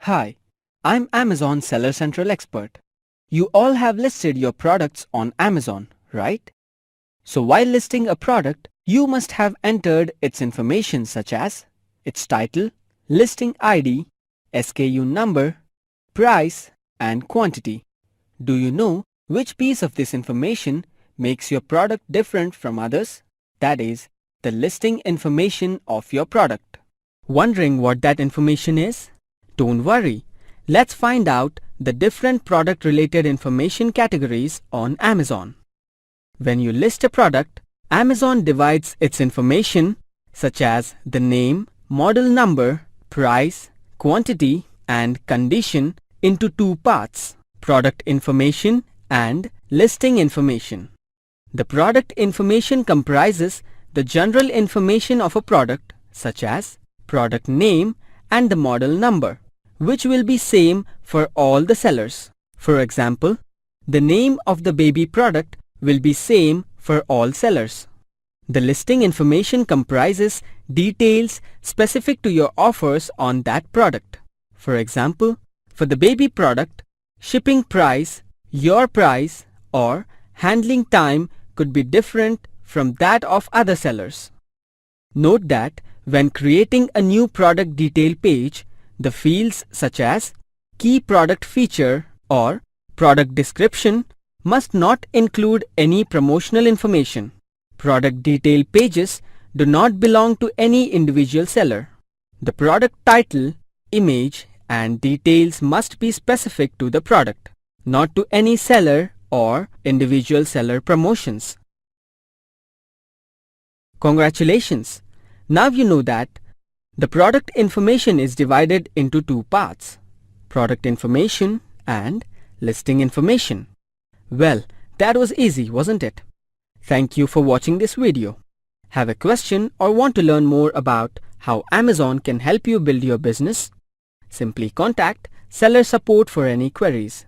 Hi, I'm Amazon Seller Central Expert. You all have listed your products on Amazon, right? So while listing a product, you must have entered its information such as its title, listing ID, SKU number, price, and quantity. Do you know which piece of this information makes your product different from others? That is, the listing information of your product. Wondering what that information is? Don't worry. Let's find out the different product-related information categories on Amazon. When you list a product, Amazon divides its information such as the name, model number, price, quantity, and condition into two parts: product information and listing information. The product information comprises the general information of a product such as product name and the model number, which will be same for all the sellers. For example, the name of the baby product will be same for all sellers. The listing information comprises details specific to your offers on that product. For example, for the baby product, shipping price, your price, or handling time could be different from that of other sellers. Note that when creating a new product detail page, the fields such as key product feature or product description must not include any promotional information. Product detail pages do not belong to any individual seller. The product title, image, and details must be specific to the product, not to any seller or individual seller promotions. Congratulations! Now you know that the product information is divided into two parts: product information and listing information. Well, that was easy, wasn't it? Thank you for watching this video. Have a question or want to learn more about how Amazon can help you build your business? Simply contact seller support for any queries.